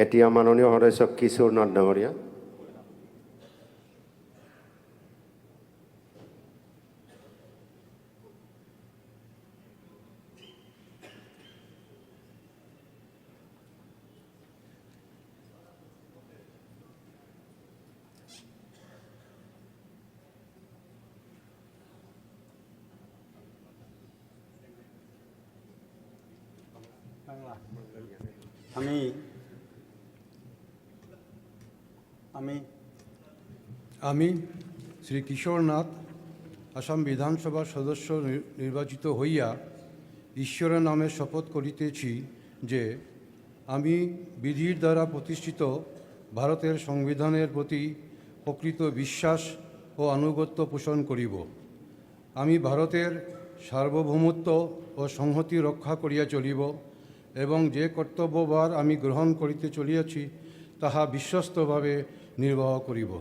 এতিয়া মাননীয় সদস্য কিশোর নাথ ডাঙৰীয়া। আমি শ্রী কিশোর নাথ আসাম বিধানসভার সদস্য নির্বাচিত হইয়া ঈশ্বরের নামে শপথ করিতেছি যে আমি বিধির দ্বারা প্রতিষ্ঠিত ভারতের সংবিধানের প্রতি প্রকৃত বিশ্বাস ও আনুগত্য পোষণ করিব। আমি ভারতের সার্বভৌমত্ব ও সংহতি রক্ষা করিয়া চলিব এবং যে কর্তব্যভার আমি গ্রহণ করিতে চলিয়াছি তাহা বিশ্বস্তভাবে নির্বাহ করিব।